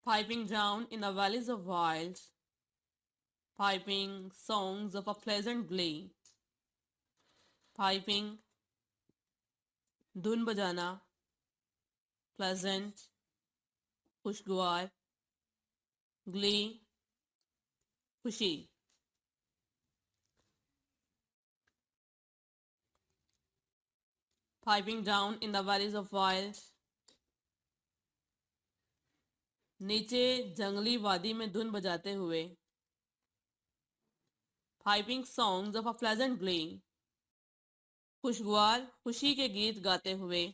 piping down in the valleys of wild, piping songs of a pleasant glee, piping धुन बजाना, pleasant खुशगवार, glee खुशी. Piping down in the valleys of wild, नीचे जंगली वादी में धुन बजाते हुए, piping songs of a pleasant glee, खुशगवार खुशी के गीत गाते हुए.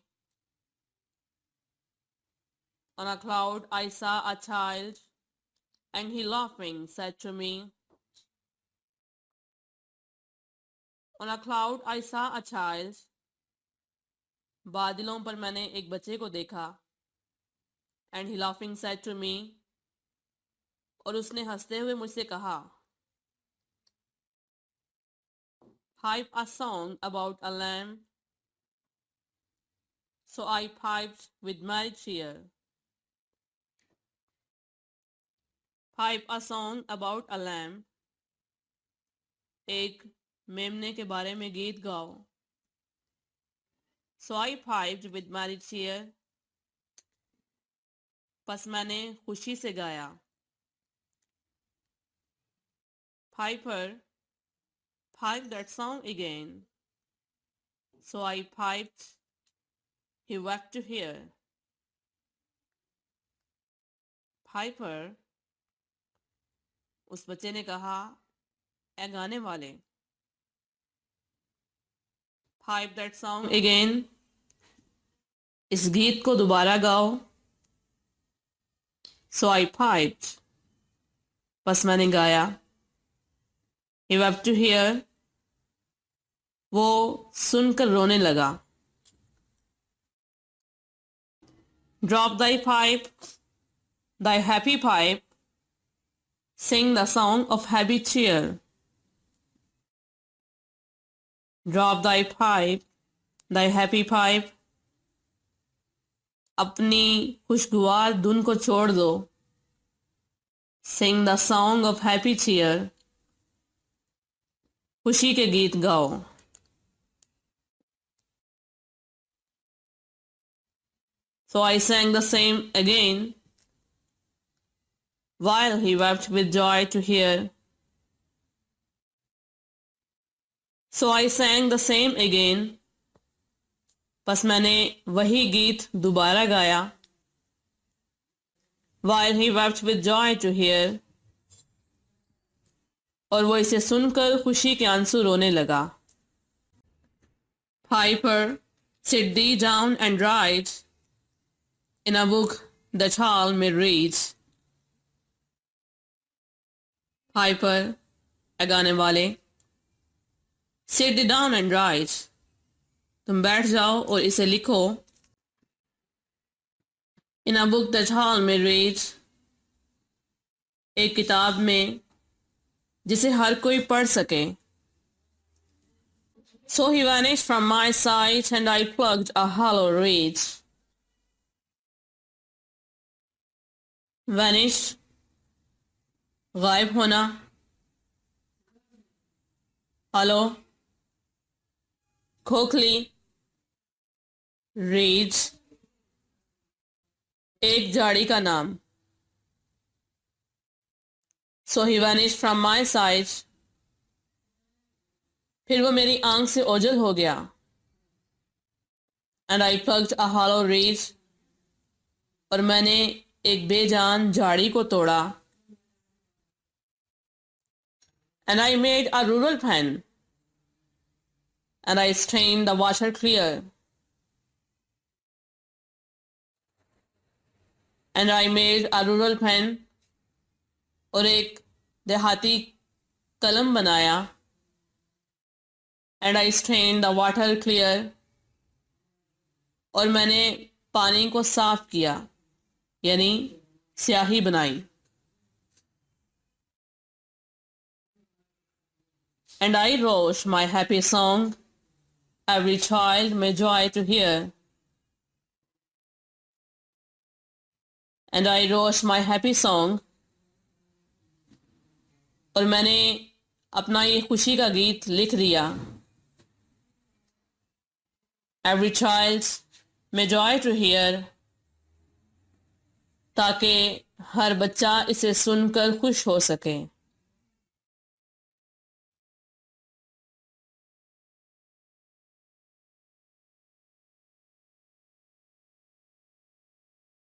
On a cloud I saw a child, and he laughing said to me. On a cloud I saw a child, बादलों पर मैंने एक बच्चे को देखा. And he laughing said to me, और उसने हंसते हुए मुझसे कहा. Pipe a song about a lamb. So I piped with merry cheer. Pipe a song about a lamb. एक मेमने के बारे में गीत गाओ. So I piped with merry cheer. बस मैंने खुशी से गाया. Piper, pipe that song again. So I piped. He wept to hear. Piper, उस बच्चे ने कहा, ए गाने वाले. Pipe that song again. इस गीत को दोबारा गाओ. So I piped. बस मैंने गाया. He wept to hear. वो सुनकर रोने लगा. Drop thy pipe, thy happy pipe. Sing the song of happy cheer. Drop thy pipe, thy happy pipe. अपनी खुशगवार धुन को छोड़ दो. Sing the song of happy cheer. खुशी के गीत गाओ. So I sang the same again, while he wept with joy to hear. So I sang the same again. बस मैंने वही गीत दोबारा गाया. While he wept with joy to hear. और वो इसे सुनकर खुशी के आंसू रोने लगा. Piper, sit thee down and write in a book that all may read. Piper, गाने वाले. Sit thee down and write. तुम बैठ जाओ और इसे लिखो. In a book that all may read. एक किताब में जिसे हर कोई पढ़ सके. So he vanished from my sight, and I plucked a hollow reed. Vanish, गायब होना. hollow, खोखली. reed, एक झाड़ी का नाम. So he vanished from my sight. फिर वो मेरी आंख से ओझल हो गया. And I plucked a hollow reed. और मैंने एक बेजान झाड़ी को तोड़ा. And I made a rural pen. And I stained the water clear. And I made a rural pen. और एक देहाती कलम बनाया. And I stained the water clear. और मैंने पानी को साफ किया, यानी स्याही बनाई. And I wrote my happy song, every child may joy to hear. and I wrote my happy song. और मैंने अपना ये खुशी का गीत लिख दिया. Every child may joy to hear, ताकि हर बच्चा इसे सुनकर खुश हो सके.